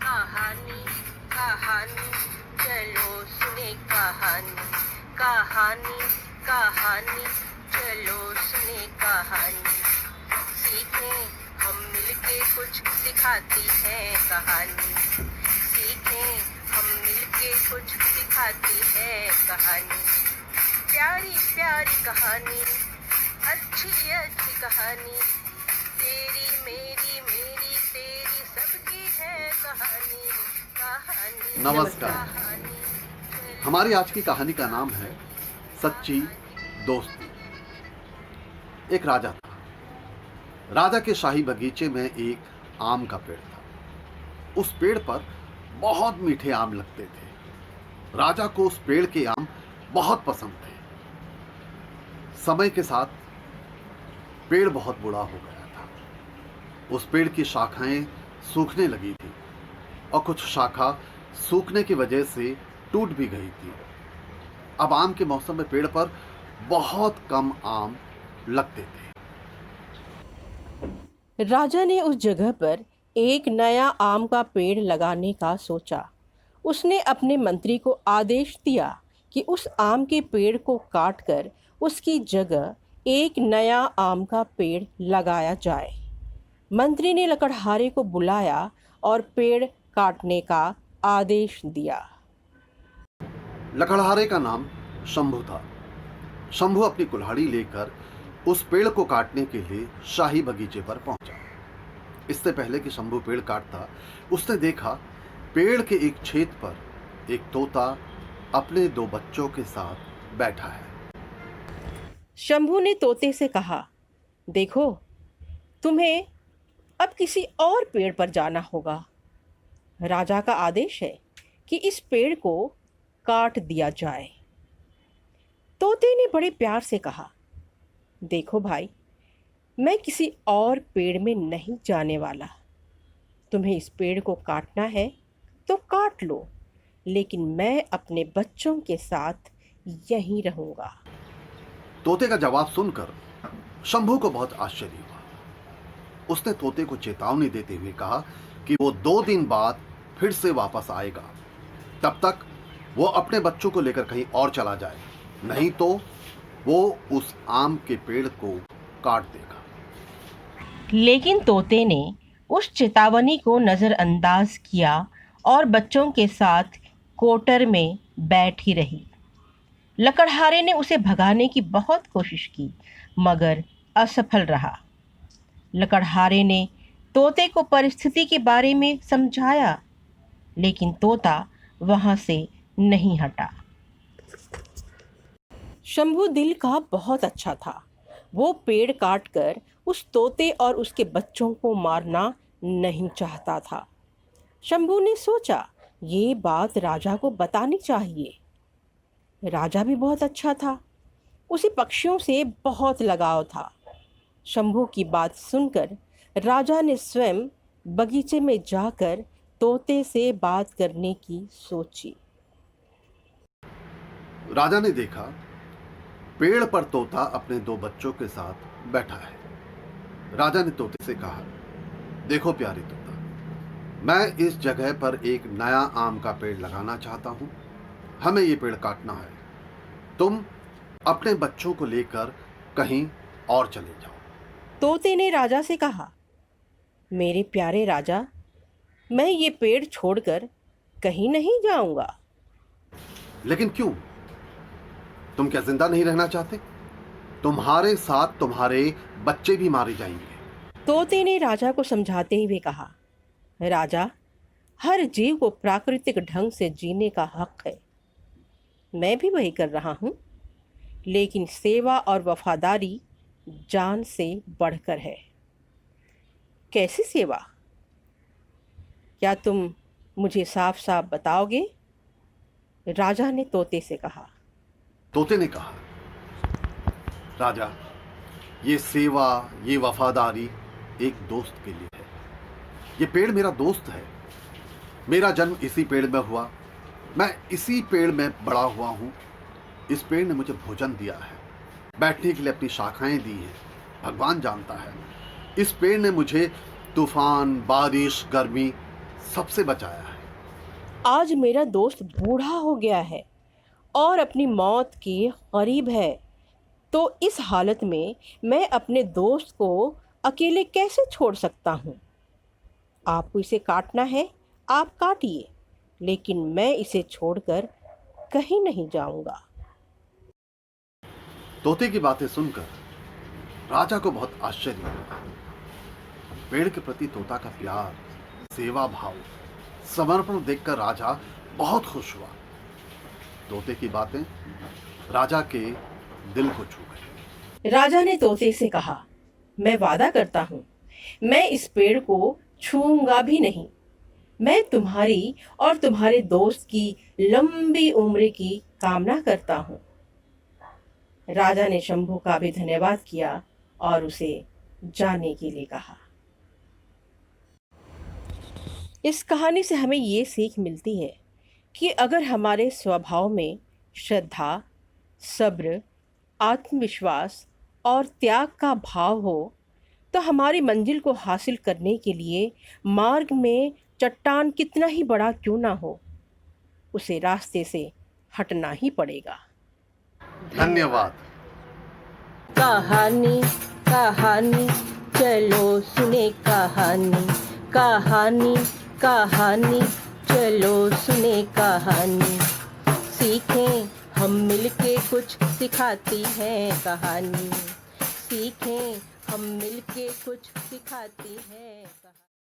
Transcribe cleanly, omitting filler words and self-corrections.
कहानी कहानी चलो सुने कहानी कहानी कहानी चलो सुने कहानी सीखें हम मिलके कुछ सिखाती है कहानी सीखें हम मिलके कुछ सिखाती है कहानी प्यारी प्यारी कहानी अच्छी अच्छी कहानी तेरी मेरी मेरी तेरी सबकी है कहानी कहानी नमस्कार। हमारी आज की कहानी का नाम है सच्ची दोस्ती। एक राजा था। राजा के शाही बगीचे में एक आम का पेड़ था। उस पेड़ पर बहुत मीठे आम लगते थे। राजा को उस पेड़ के आम बहुत पसंद थे। समय के साथ पेड़ बहुत बूढ़ा हो गया था। उस पेड़ की शाखाएं सूखने लगी थी और कुछ शाखा सूखने की वजह से टूट भी गई थी। अब आम के मौसम में पेड़ पर बहुत कम आम लगते थे। राजा ने उस जगह पर एक नया आम का पेड़ लगाने का सोचा। उसने अपने मंत्री को आदेश दिया कि उस आम के पेड़ को काटकर उसकी जगह एक नया आम का पेड़ लगाया जाए। मंत्री ने लकड़हारे को बुलाया और पेड़ काटने का आदेश दिया। लकड़हारे का नाम शंभू था। शंभू अपनी कुल्हाड़ी लेकर उस पेड़ को काटने के लिए शाही बगीचे पर पहुंचा। इससे पहले कि शंभू पेड़ काटता, उसने देखा पेड़ के एक छेद पर एक तोता अपने दो बच्चों के साथ बैठा है। शंभू ने तोते से कहा, देखो, तुम्हें अब किसी और पेड़ पर जाना होगा। राजा का आदेश है कि इस पेड़ को काट दिया जाए। तोते ने बड़े प्यार से कहा, देखो भाई, मैं किसी और पेड़ में नहीं जाने वाला। तुम्हें इस पेड़ को काटना है तो काट लो, लेकिन मैं अपने बच्चों के साथ यहीं रहूंगा। तोते का जवाब सुनकर शंभू को बहुत आश्चर्य हुआ। उसने तोते को चेतावनी देते हुए कहा कि वो 2 दिन बाद फिर से वापस आएगा। तब तक वो अपने बच्चों को लेकर कहीं और चला जाए, नहीं तो वो उस आम के पेड़ को काट देगा। लेकिन तोते ने उस चेतावनी को नज़रअंदाज किया और बच्चों के साथ कोटर में बैठी रही। लकड़हारे ने उसे भगाने की बहुत कोशिश की, मगर असफल रहा। लकड़हारे ने तोते को परिस्थिति के बारे में समझाया, लेकिन तोता वहां से नहीं हटा। शंभू दिल का बहुत अच्छा था। वो पेड़ काटकर उस तोते और उसके बच्चों को मारना नहीं चाहता था। शंभू ने सोचा, ये बात राजा को बतानी चाहिए। राजा भी बहुत अच्छा था। उसे पक्षियों से बहुत लगाव था। शंभू की बात सुनकर राजा ने स्वयं बगीचे में जाकर तोते से बात करने की सोची। राजा ने देखा पेड़ पर तोता अपने 2 बच्चों के साथ बैठा है। राजा ने तोते से कहा, देखो प्यारे तोता, मैं इस जगह पर एक नया आम का पेड़ लगाना चाहता हूं। हमें ये पेड़ काटना है। तुम अपने बच्चों को लेकर कहीं और चले जाओ। तोते ने राजा से कहा, मेरे प्यारे राजा, मैं ये पेड़ छोड़कर कहीं नहीं जाऊंगा। लेकिन क्यों? तुम क्या जिंदा नहीं रहना चाहते? तुम्हारे साथ तुम्हारे बच्चे भी मारे जाएंगे। तोते ने राजा को समझाते हुए कहा, राजा, हर जीव को प्राकृतिक ढंग से जीने का हक है। मैं भी वही कर रहा हूँ, लेकिन सेवा और वफादारी जान से बढ़कर है। कैसी सेवा? क्या तुम मुझे साफ साफ बताओगे? राजा ने तोते से कहा। तोते ने कहा, राजा, ये सेवा, ये वफादारी एक दोस्त के लिए है। ये पेड़ मेरा दोस्त है। मेरा जन्म इसी पेड़ में हुआ। मैं इसी पेड़ में बड़ा हुआ हूँ। इस पेड़ ने मुझे भोजन दिया है, बैठने के लिए अपनी शाखाएं दी हैं। भगवान जानता है, इस पेड़ ने मुझे तूफान, बारिश, गर्मी सबसे बचाया है। आज मेरा दोस्त बूढ़ा हो गया है और अपनी मौत के करीब है, तो इस हालत में मैं अपने दोस्त को अकेले कैसे छोड़ सकता हूँ? आपको इसे काटना है, आप काटिए, लेकिन मैं इसे छोड़कर कहीं नहीं जाऊंगा। तोते की बातें सुनकर राजा को बहुत आश्चर्य हुआ। पेड़ के प्रति तोता का प्यार, सेवा भाव, समर्पण देखकर राजा बहुत खुश हुआ। तोते की बातें राजा के दिल को छू गई। राजा ने तोते से कहा, मैं वादा करता हूँ, मैं इस पेड़ को छूऊंगा भी नहीं। मैं तुम्हारी और तुम्हारे दोस्त की लंबी उम्र की कामना करता हूँ। राजा ने शंभू का भी धन्यवाद किया और उसे जाने के लिए कहा। इस कहानी से हमें ये सीख मिलती है कि अगर हमारे स्वभाव में श्रद्धा, सब्र, आत्मविश्वास और त्याग का भाव हो, तो हमारी मंजिल को हासिल करने के लिए मार्ग में चट्टान कितना ही बड़ा क्यों ना हो, उसे रास्ते से हटना ही पड़ेगा। धन्यवाद। कहानी कहानी चलो सुने कहानी, कहानी कहानी चलो सुने कहानी। सीखें हम मिलके कुछ सिखाती है कहानी, सीखें हम मिलके कुछ सिखाती है कहानी।